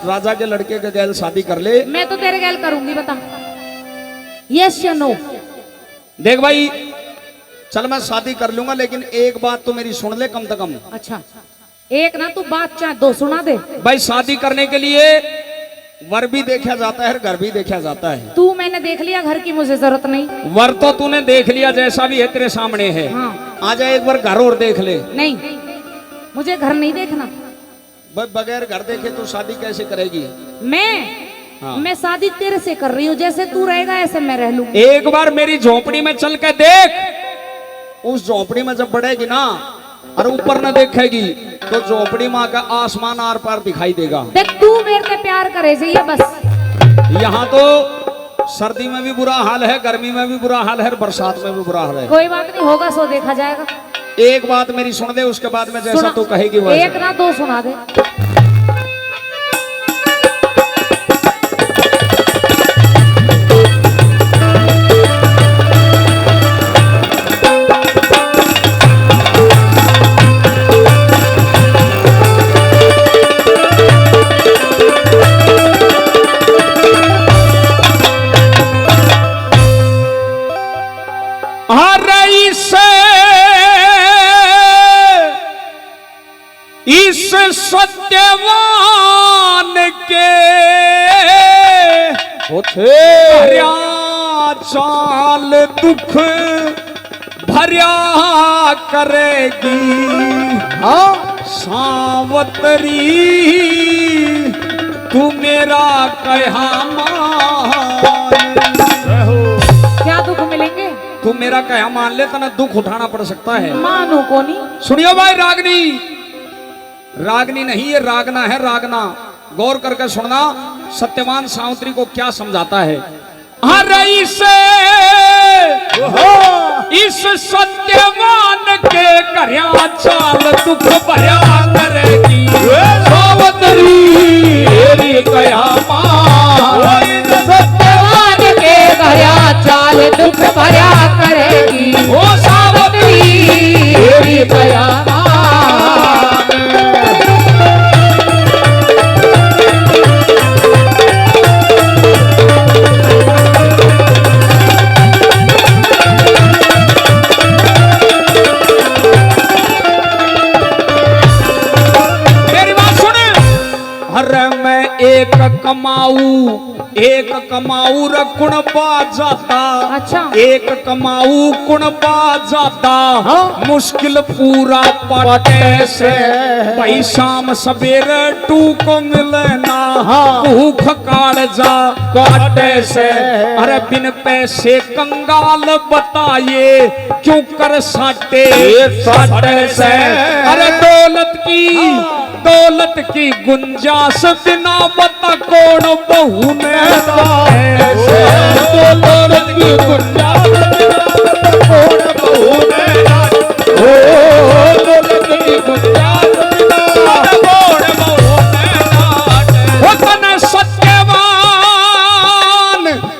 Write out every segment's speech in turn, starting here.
राजा के लड़के के गैल शादी कर ले। मैं तो तेरे गैल करूंगी, बता यस या नो। देख भाई, चल मैं शादी कर लूंगा, लेकिन एक बात तो मेरी सुन ले कम से कम। अच्छा, एक ना तू बात चाहे दो सुना दे। भाई शादी करने के लिए वर भी देखा जाता है, घर भी देखा जाता है। तू मैंने देख लिया, घर की मुझे जरूरत नहीं। वर तो तूने देख लिया, जैसा भी है तेरे सामने है। हाँ। आ जा एक बार घर और देख ले। नहीं, मुझे घर नहीं देखना। बगैर घर देखे तू शादी कैसे करेगी? मैं शादी तेरे से कर रही हूँ, जैसे तू रहेगा ऐसे मैं रह लूंगी। एक बार मेरी झोपड़ी में चल के देख। उस झोपड़ी में जब बढ़ेगी ना और ऊपर न देखेगी तो झोपड़ी माँ का आसमान आर पार दिखाई देगा। देख तू मेरे से प्यार करे से ये बस। यहाँ तो सर्दी में भी बुरा हाल है, गर्मी में भी बुरा हाल है, बरसात में भी बुरा हाल है। कोई बात नहीं, होगा सो देखा जाएगा। एक बात मेरी सुन दे, उसके बाद में जैसा तू कहेगी वैसा। एक ना दो सुना दे। इस सत्यवान के भर्या चाल दुख भर्या करेगी। हाँ सावतरी तू मेरा कहा मान। क्या दुख मिलेंगे? तू मेरा कहा मान ले, तना दुख उठाना पड़ सकता है। मानू कोनी। सुनियो भाई, रागनी नहीं, ये रागना है, रागना। गौर करके सुनना सत्यवान सावित्री को क्या समझाता है। इस सत्यवान के कर्या चाल दुख भया करेगी। सावित्री तेरी कया मान। सत्यवान के कर्या चाल दुख भया करेगी। ओ सावित्री तेरी कया मान। एक कमाऊ रकुण बाजाता। अच्छा। एक कमाऊ कुण बाजाता। हाँ? मुश्किल पूरा पटे से भाई शाम सवेरे टू को मिलना। हाँ? भूख काट जा काटे से। अरे बिन पैसे कंगाल बताइए क्यों कर साटे साटे से। अरे दौलत की गुंजाइश बिना बता कौन बहू ने दौलत की गुंजाइश बिना कौन बहू ने दौलत की गुंजाइश बिना कौन बहू ने।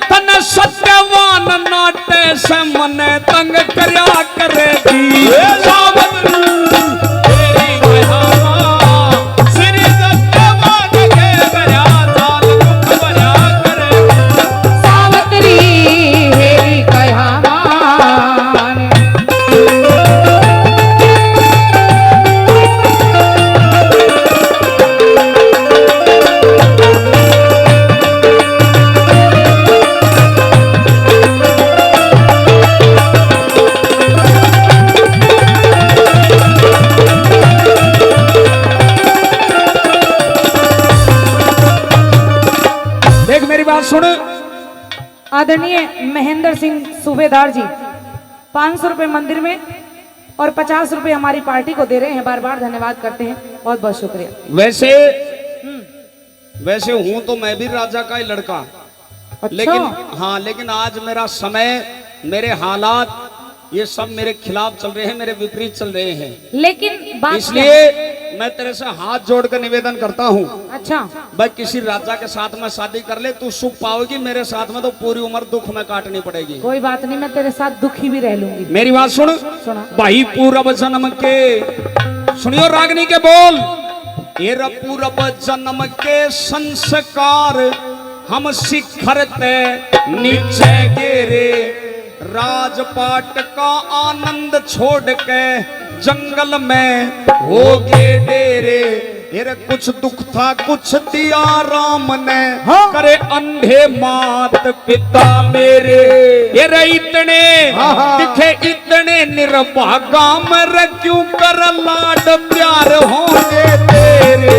तन सत्यवान नाटे से मन तंग करया करेगी। सुन आदरणीय महेंद्र सिंह सूबेदार जी 500 रुपए मंदिर में और 50 रुपए हमारी पार्टी को दे रहे हैं। बार बार धन्यवाद करते हैं, बहुत बहुत शुक्रिया। वैसे हूं तो मैं भी राजा का ही लड़का। अच्छा। लेकिन आज मेरा समय, मेरे हालात ये सब मेरे खिलाफ चल रहे हैं, मेरे विपरीत चल रहे हैं। लेकिन बात इसलिए मैं तेरे से हाथ जोड़कर निवेदन करता हूँ। अच्छा। भाई किसी राजा के साथ में शादी कर ले, तू सुख पाओगी। मेरे साथ में तो पूरी उम्र दुख में काटनी पड़ेगी। कोई बात नहीं, मैं तेरे साथ दुखी भी रह लूंगी। मेरी बात सुन। सुना। भाई पूर्व जन्म के सुनियो रागनी के बोल। एरा पूर्व जन्म के संस्कार हम शिखर ते नीचे गिरे, राजपाट का आनंद छोड़ के जंगल में हो गए डेरे। ये कुछ दुख था कुछ दिया राम ने, करे अंधे मात पिता मेरे। ये इतने दिखे इतने निर्भागा मर क्यों कर लाड प्यार होंगे तेरे।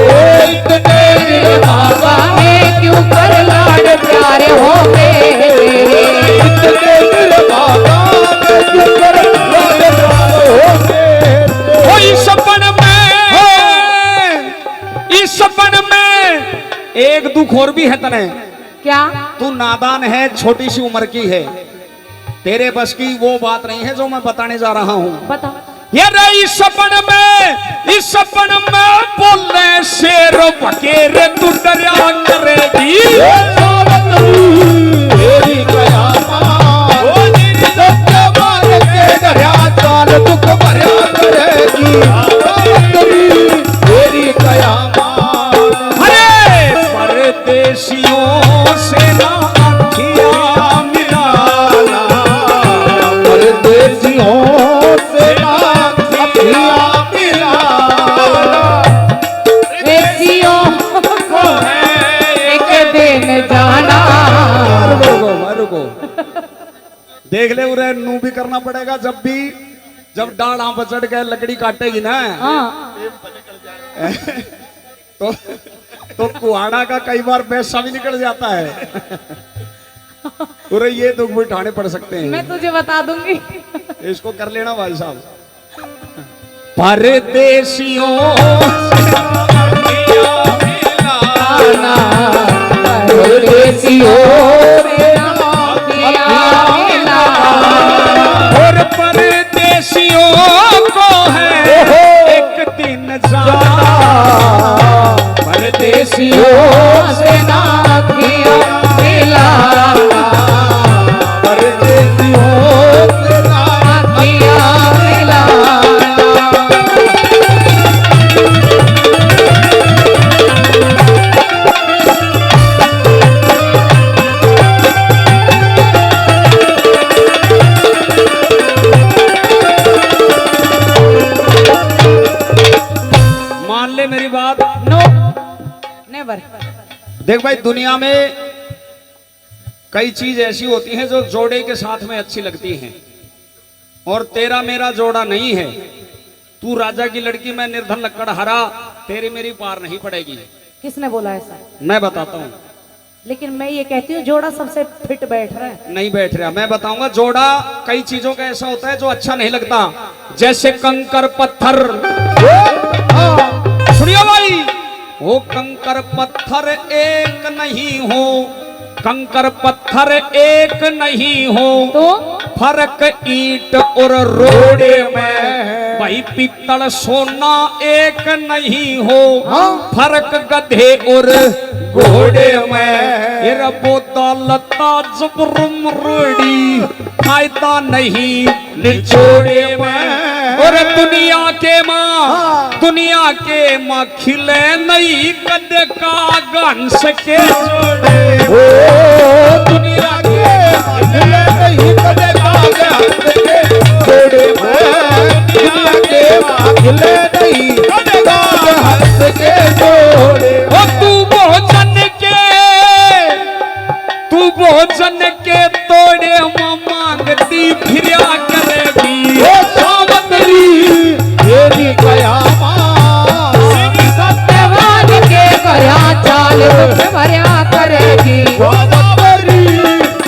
इतने निर्भागा में क्यों कर लाड प्यार होंगे तेरे। इतने निर्भागा में क्यों कर लाड प्यार होंगे। इस सपन में एक दुख और भी है तने। क्या? तू नादान है, छोटी सी उम्र की है, तेरे बस की वो बात नहीं है जो मैं बताने जा रहा हूँ। बता। ये रही इस सपन में बोले शेर फकीर तू दरिया करेगी। तेरी कयामत सत्य मार के दरिया चाल दुख भरिया करेगी। तेरी कयामत परदेशियों से ना अखियां मिलाना, परदेशियों से ना अखियां मिलाना। देशियों को एक दिन जाना। रुको देख ले उरे नू भी करना पड़ेगा। जब डाल पर चढ़ के लकड़ी काटेगी ना, तो कुहाड़ा का कई बार पैसा भी निकल जाता है। ये दुख भी उठाने पड़ सकते हैं। मैं तुझे बता दूंगी। इसको कर लेना भाई साहब। परदेशियों और परदेशियों को है एक दिन जाना। परदेशियों से ना अखियां मिलाना, परदेशियों से ना अखियां मिलाना। मान ले मेरी बात। No never. देख भाई, दुनिया में कई चीज ऐसी होती हैं जो जोड़े के साथ में अच्छी लगती हैं, और तेरा मेरा जोड़ा नहीं है। तू राजा की लड़की, मैं निर्धन लकड़हारा, तेरी मेरी पार नहीं पड़ेगी। किसने बोला ऐसा? मैं बताता हूँ। लेकिन मैं ये कहती हूँ जोड़ा सबसे फिट बैठ रहा है। नहीं बैठ रहा, मैं बताऊंगा। जोड़ा कई चीजों का ऐसा होता है जो अच्छा नहीं लगता, जैसे कंकर पत्थर। सुनियो भाई, वो कंकर पत्थर एक नहीं हो, कंकर पत्थर एक नहीं हो, तो फर्क ईंट और रोड़े में। भाई पित्तल सोना एक नहीं हो, फर्क गधे और घोड़े में। बोता लता जबरम रोड़ी, फायदा नहीं निचोड़े में। और दुनिया के माँ खिले नहीं कद का गंस के जोड़े। ओ दुनिया के खिले नहीं कदे कागे हंस के जोड़े में। दुनिया के खिले नहीं कदे कागे हंस के जोड़े। ओ तू भोजन के तोड़े मांगती फिरिया करेगी। ओ सावतरी तेरी कयामत सत्यवान के कया चाल दुख भरिया करेगी। गोदावरी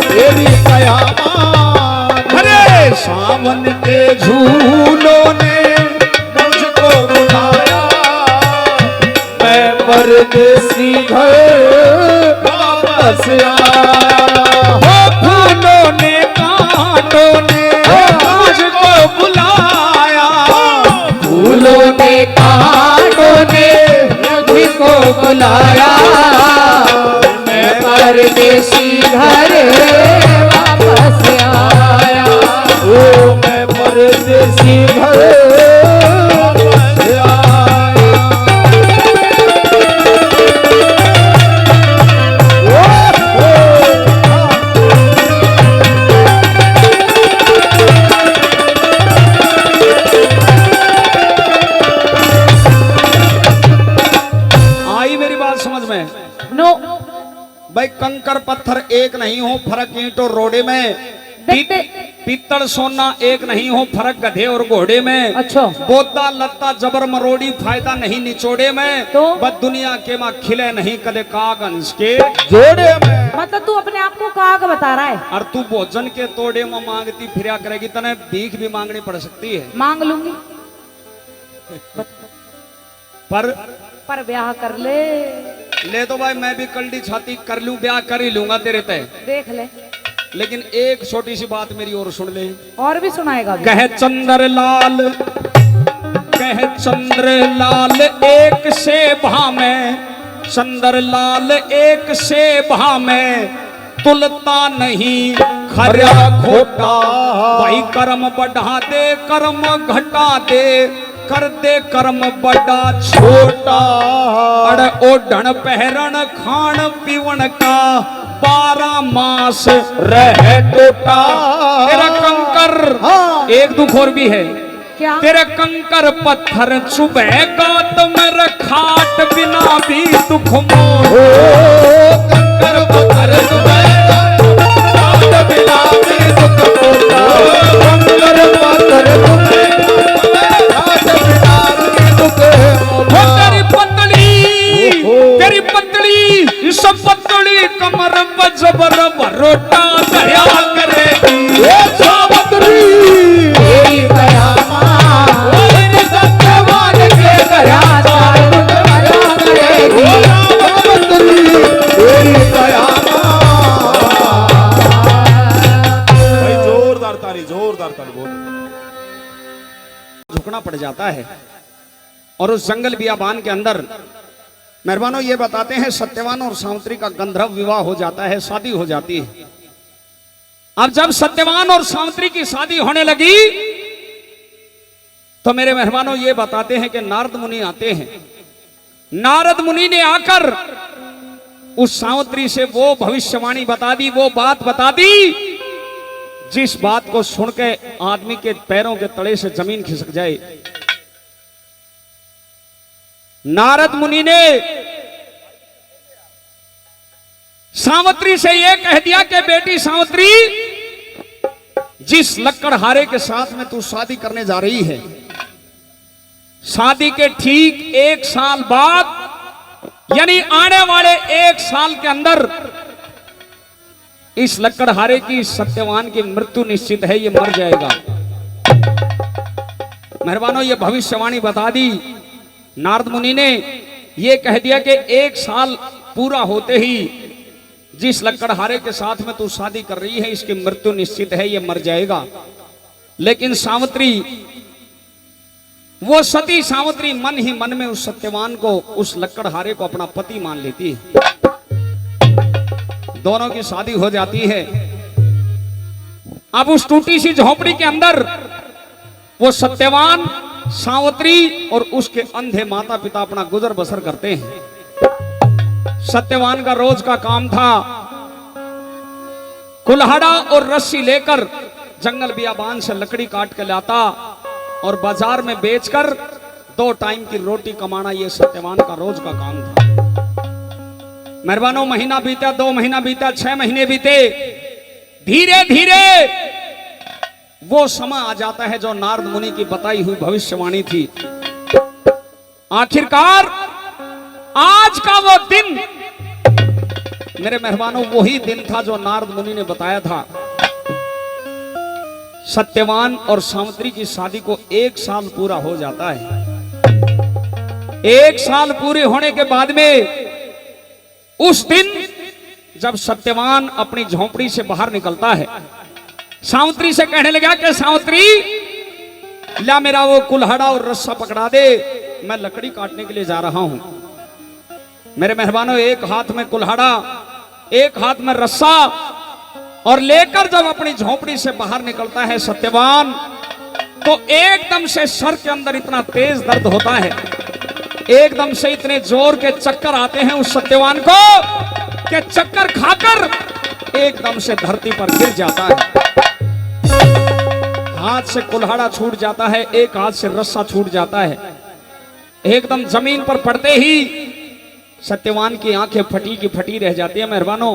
तेरी कयामत। अरे सावन के झूलों ने मुझको रुलाया, मैं परदेसी घर वापस आया। फूलों ने कांटों ने मुझको बुलाया, फूलों ने कांटों ने मुझको बुलाया। मैं परदेसी घर वापस आया। ओ मैं परदेसी घर वापस आया। में? नो। भाई कंकर पत्थर एक नहीं हो, फर्क ईंट और रोड़े में। पीतल सोना एक नहीं हो, फर्क गधे और घोड़े में। अच्छा। बोदा लत्ता जबर मरोड़ी, फायदा नहीं निचोड़े में। तो बस दुनिया के माँ खिले नहीं कदे काग अंश के जोड़े में। मतलब तू अपने आप को काग बता रहा है? और तू भोजन के तोड़े में मांगती फिरा करेगी, तने भीख भी मांगनी पड़ सकती है। मांग लूंगी पर ब्याह कर ले तो भाई मैं भी कल्डी छाती कर लूं, ब्याह कर ही लूंगा तेरे तय। देख ले। लेकिन एक छोटी सी बात मेरी और सुन ले। और भी सुनाएगा भी। कह चंद्र लाल एक से भा में, चंद्र लाल एक से भा में, तुलता नहीं खरा खोटा। भाई कर्म बढ़ा दे कर्म घटा दे, कर दे कर्म बड़ा छोटा। अड़ ओढ़न पहरन खान पीवन का, 12 मास रह टोटा। तेरा कंकर, हाँ। एक दुख और भी है। क्या? तेरे कंकर पत्थर चुभे गात में खाट, बिना भी दुख मोर। कंकर पत्थर चुभे गात बिना भी दुख मोटा। कंकर पत्थर चुभे गात बिना भी दुख मोटा। तेरी पतली सब पतली कमर पर जबर भरोटा, दया करेगी सावत्री तेरी दया मां, तेरे सत्यवान के दया करेगी। सावत्री तेरी दया भाई जोरदार ताली बोल। झुकना पड़ जाता है। और उस जंगल बियाबान के अंदर मेहरबानों ये बताते हैं, सत्यवान और सावित्री का गंधर्व विवाह हो जाता है, शादी हो जाती है। अब जब सत्यवान और सावित्री की शादी होने लगी तो मेरे मेहरबानों ये बताते हैं कि नारद मुनि आते हैं। नारद मुनि ने आकर उस सावित्री से वो भविष्यवाणी बता दी, वो बात बता दी जिस बात को सुन के आदमी के पैरों के तले से जमीन खिसक जाए। नारद मुनि ने सावित्री से यह कह दिया कि बेटी सावित्री, जिस लक्कड़हारे के साथ में तू शादी करने जा रही है, शादी के ठीक 1 साल बाद यानी आने वाले 1 साल के अंदर इस लक्कड़हारे की सत्यवान की मृत्यु निश्चित है, ये मर जाएगा। मेहरबानों ये भविष्यवाणी बता दी। नारद मुनि ने यह कह दिया कि 1 साल पूरा होते ही जिस लक्कड़हारे के साथ में तू शादी कर रही है, इसकी मृत्यु निश्चित है, यह मर जाएगा। लेकिन सावित्री, वो सती सावित्री मन ही मन में उस सत्यवान को, उस लक्कड़हारे को अपना पति मान लेती है। दोनों की शादी हो जाती है। अब उस टूटी सी झोपड़ी के अंदर वो सत्यवान, सावित्री और उसके अंधे माता पिता अपना गुजर बसर करते हैं। सत्यवान का रोज का काम था कुल्हाड़ा और रस्सी लेकर जंगल बियाबान से लकड़ी काट के लाता और बाजार में बेचकर 2 टाइम की रोटी कमाना, यह सत्यवान का रोज का काम था। मेहरबानों महीना बीता, 2 महीना बीता, 6 महीने बीते। धीरे धीरे वो समय आ जाता है जो नारद मुनि की बताई हुई भविष्यवाणी थी। आखिरकार आज का वो दिन मेरे मेहमानों वही दिन था जो नारद मुनि ने बताया था। सत्यवान और सावित्री की शादी को 1 साल पूरा हो जाता है। 1 साल पूरे होने के बाद में उस दिन जब सत्यवान अपनी झोपड़ी से बाहर निकलता है, सावित्री से कहने लगा कि सावित्री, ला मेरा वो कुल्हाड़ा और रस्सा पकड़ा दे, मैं लकड़ी काटने के लिए जा रहा हूं। मेरे मेहमानों, एक हाथ में कुल्हाड़ा, एक हाथ में रस्सा और लेकर जब अपनी झोपड़ी से बाहर निकलता है सत्यवान, तो एकदम से सर के अंदर इतना तेज दर्द होता है, एकदम से इतने जोर के चक्कर आते हैं उस सत्यवान को कि चक्कर खाकर एकदम से धरती पर गिर जाता है। हाथ से कुल्हाड़ा छूट जाता है, एक हाथ से रस्सा छूट जाता है। एकदम जमीन पर पड़ते ही सत्यवान की आंखें फटी की फटी रह जाती है मेहरबानों,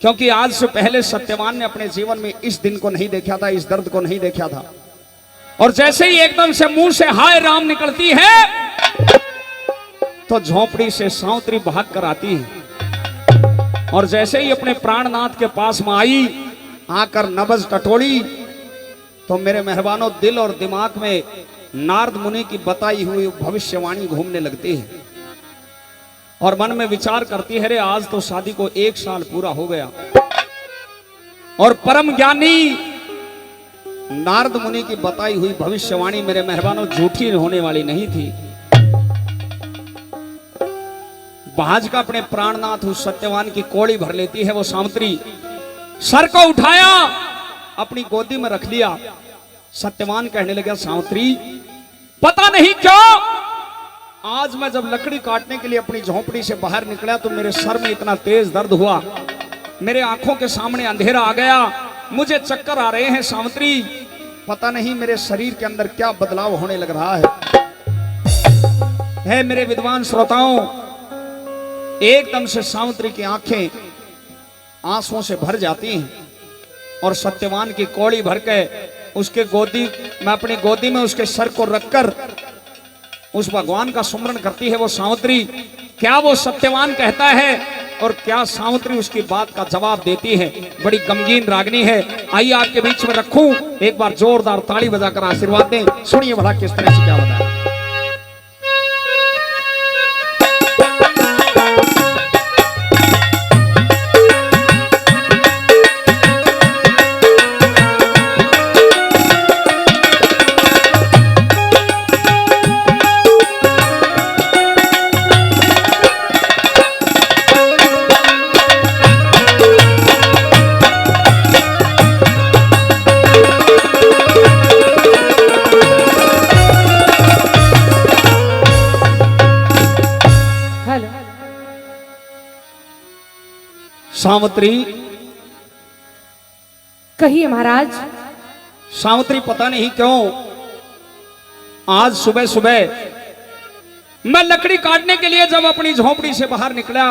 क्योंकि आज से पहले सत्यवान ने अपने जीवन में इस दिन को नहीं देखा था, इस दर्द को नहीं देखा था। और जैसे ही एकदम से मुंह से हाय राम निकलती है तो झोपड़ी से सावत्री भाग कर आती है और जैसे ही अपने प्राणनाथ के पास में आई, आकर नब्ज टटोली, तो मेरे मेहरबानों दिल और दिमाग में नारद मुनि की बताई हुई भविष्यवाणी घूमने लगती है और मन में विचार करती है, रे आज तो शादी को 1 साल पूरा हो गया और परम ज्ञानी नारद मुनि की बताई हुई भविष्यवाणी मेरे मेहरबानों झूठी होने वाली नहीं थी। भाज का अपने प्राणनाथ उस सत्यवान की कोड़ी भर लेती है वो सावित्री, सर को उठाया, अपनी गोदी में रख लिया। सत्यवान कहने लगा, सावित्री पता नहीं क्यों आज मैं जब लकड़ी काटने के लिए अपनी झोपड़ी से बाहर निकला तो मेरे सर में इतना तेज दर्द हुआ, मेरे आंखों के सामने अंधेरा आ गया, मुझे चक्कर आ रहे हैं सावित्री, पता नहीं मेरे शरीर के अंदर क्या बदलाव होने लग रहा है मेरे विद्वान श्रोताओं। एकदम से सावित्री की आंखें आंसुओं से भर जाती हैं और सत्यवान की कौड़ी भर के उसके गोदी में, अपनी गोदी में उसके सर को रखकर उस भगवान का सुमरन करती है वो सावित्री। क्या वो सत्यवान कहता है और क्या सावित्री उसकी बात का जवाब देती है। बड़ी गमगीन रागनी है। आइए आपके बीच में रखूं, एक बार जोरदार ताली बजाकर आशीर्वाद दें। सुनिए भला किस तरह से क्या होता है। सावित्री कहिए महाराज। सावित्री पता नहीं क्यों आज सुबह सुबह मैं लकड़ी काटने के लिए जब अपनी झोपड़ी से बाहर निकला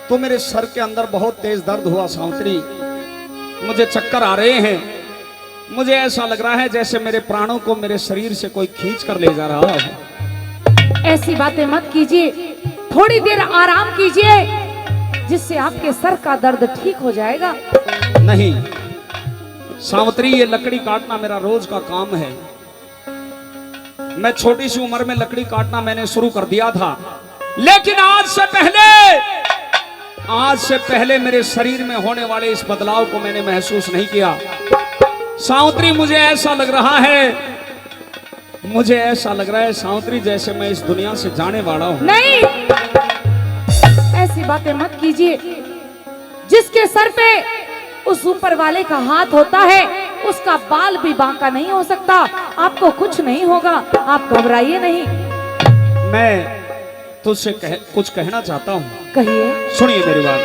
तो मेरे सर के अंदर बहुत तेज दर्द हुआ सावित्री, मुझे चक्कर आ रहे हैं, मुझे ऐसा लग रहा है जैसे मेरे प्राणों को मेरे शरीर से कोई खींच कर ले जा रहा है। ऐसी बातें मत कीजिए, थोड़ी देर आराम कीजिए जिससे आपके सर का दर्द ठीक हो जाएगा। नहीं सावित्री, ये लकड़ी काटना मेरा रोज का काम है। मैं छोटी सी उम्र में लकड़ी काटना मैंने शुरू कर दिया था, लेकिन आज से पहले मेरे शरीर में होने वाले इस बदलाव को मैंने महसूस नहीं किया। सावित्री मुझे ऐसा लग रहा है सावित्री जैसे मैं इस दुनिया से जाने वाला हूं। नहीं, ऐसी बातें मत कीजिए। जिसके सर पे उस ऊपर वाले का हाथ होता है उसका बाल भी बांका नहीं हो सकता। आपको कुछ नहीं होगा, आप घबराइए नहीं। मैं तुझसे कुछ कहना चाहता हूँ। कहिए। सुनिए मेरी बात।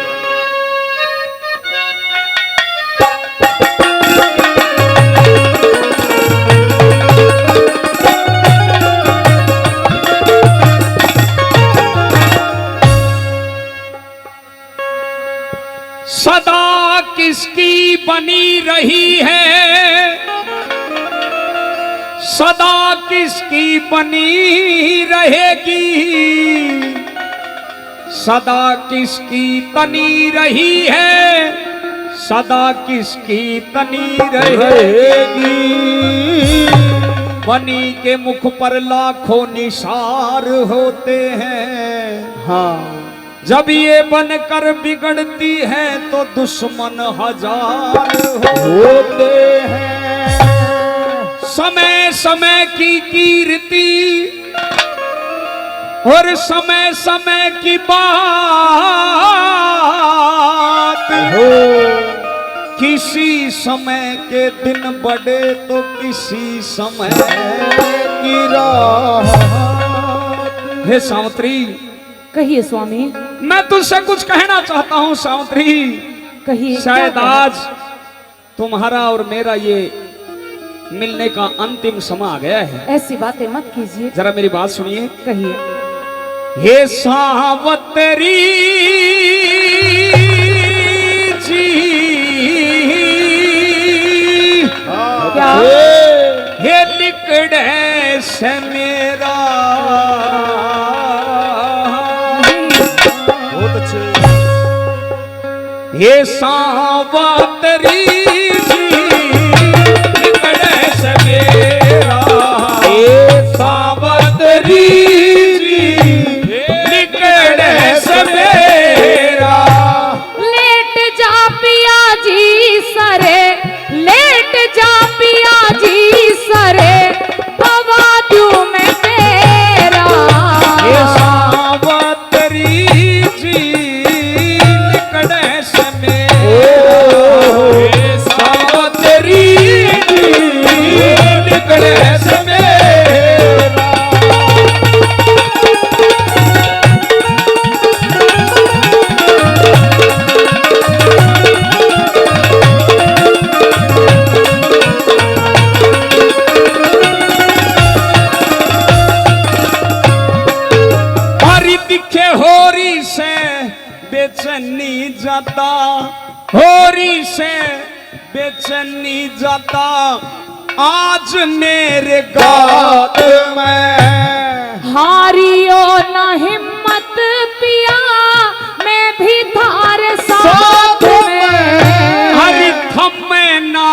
सदा किसकी बनी रही है, सदा किसकी बनी रहेगी, सदा किसकी तनी रही है, सदा किसकी तनी रहेगी। बनी के मुख पर लाखों निशार होते हैं, हाँ जब ये बनकर बिगड़ती है तो दुश्मन हजार होते हैं। समय समय की कीर्ति और समय समय की बात हो, किसी समय के दिन बड़े तो किसी समय की रात। हे सावित्री। कहिए स्वामी। मैं तुझसे कुछ कहना चाहता हूँ सावित्री। कहिए। शायद आज तुम्हारा और मेरा ये मिलने का अंतिम समय आ गया है। ऐसी बातें मत कीजिए। जरा मेरी बात सुनिए। कहिए। हे सावतरी जी क्या हे लिकड़े से मेरा बहुत अच्छे। हे सावतरी जी लिकड़े से मेरा हे सावतरी लिकड़े से मेरा लेट जा पिया जी सरे, लेट जा पिया जी सरे, हवा दूं मैं तेरा। ये सावतरी जी लिकड़े से मेरा ये सावतरी जी लिकड़े से मेरा दिखे होरी से बेचैनी जाता, होरी से बेचैनी जाता आज मेरे गात में। हारियो न हिम्मत पिया, मैं भी थारे साथ में। हरी थमे ना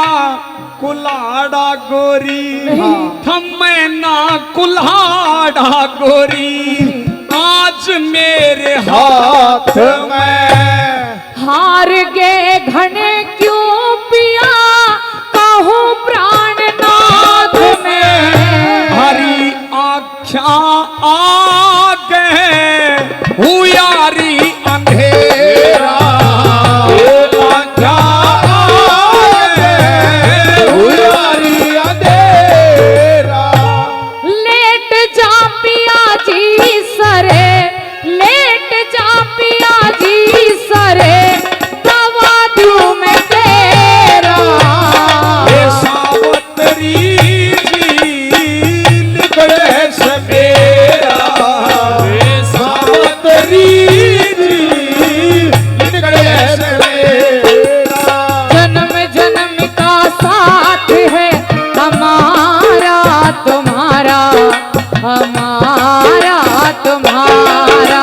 कुल्हाड़ा गोरी, थमे ना कुल्हाड़ा गोरी आज मेरे हाथ में। हार गए घने क्यों पिया, कहूँ प्राणनाथ में। हरी आख्या आ गए हूँ यारी अंधेरा, आख्या आ गए हूँ यारी अंधेरा। लेट जा पिया जी सरे, लेट जा पिया जी सरे, दवा दूं मैं तेरा। ये सावतरी जी लिकड़े से मेरा ये सावतरी जी लिकड़े से मेरा। जन्म जन्म का साथ है हमारा तुम्हारा, हमारा तुम्हारा।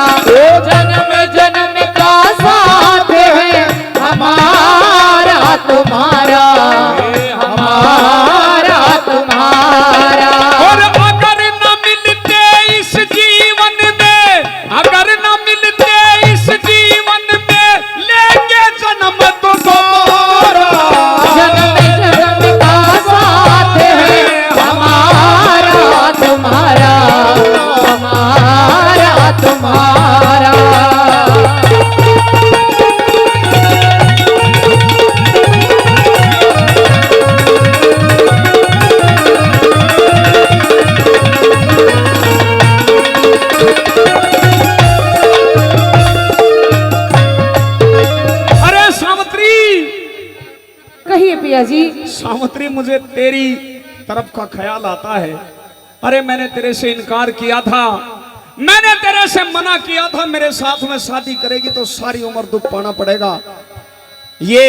जन्म जन्म का साथ है हमारा तुम्हारा, हमारा तुम्हारा। और अगर न मिलते इस जीवन में, अगर न मिलते इस जीवन में लेके जन्म दोबारा। जन्म जन्म का साथ है हमारा तुम्हारा, हमारा तुम्हारा। अरे सावित्री, कहिए पिया जी। सावित्री मुझे तेरी तरफ का ख्याल आता है। अरे मैंने तेरे से इनकार किया था, मैंने तेरे से मना किया था मेरे साथ में शादी करेगी तो सारी उम्र दुख पाना पड़ेगा। ये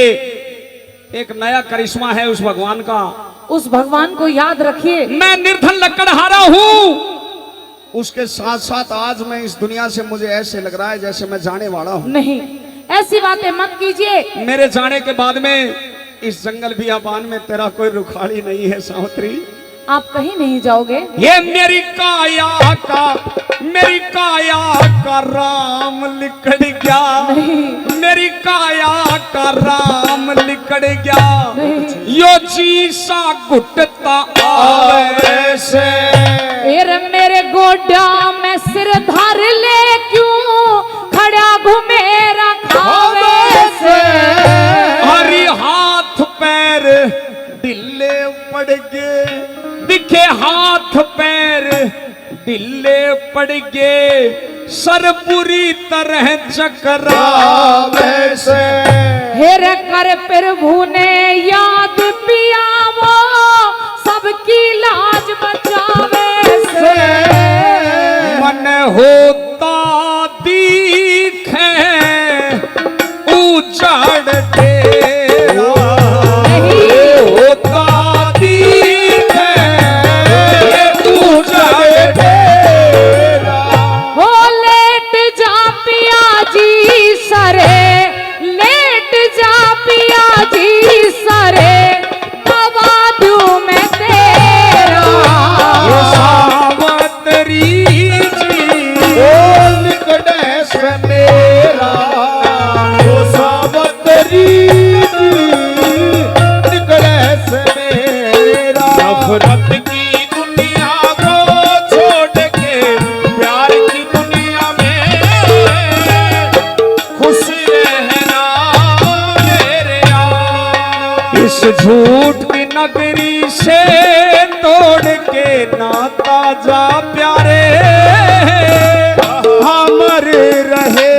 एक नया करिश्मा है उस भगवान का। उस भगवान को याद रखिए। मैं निर्धन लकड़हारा हूँ, उसके साथ साथ आज मैं इस दुनिया से मुझे ऐसे लग रहा है जैसे मैं जाने वाला हूँ। नहीं, ऐसी बातें मत कीजिए। मेरे जाने के बाद में इस जंगल बियाबान में तेरा कोई रुखाड़ी नहीं है सावित्री। आप कहीं नहीं जाओगे। ये मेरी काया का राम लिकड़ गया, मेरी काया का राम लिकड़ गया। यो जी सा घुटता आवे से, मेरे गोडा में सिर धर ले क्यों खड़ा घूमे रखावे से। हरी हाथ पैर ढीले पड़ गए, दिखे हाथ पैर ढीले पड़ गए, सर पूरी तरह चकरावे से। हेर कर प्रभु ने याद पिया वो सबकी लाज बचावे से। मन होता उजाड़ तेरा होता दीन है उजाड़ तेरा। हो लेट जा पिया जी सरे, लेट जा पिया जी सरे, दवा दूं मैं तेरा। ये सावतरी जी बोल गणेश मेरा ओ सावतरी गणेश मेरा। नफरत की दुनिया को छोड़ के प्यार की दुनिया में खुश रहना मेरे यार। इस झूठ की नगरी से तोड़ के नाता जा प्यारे हमर रहे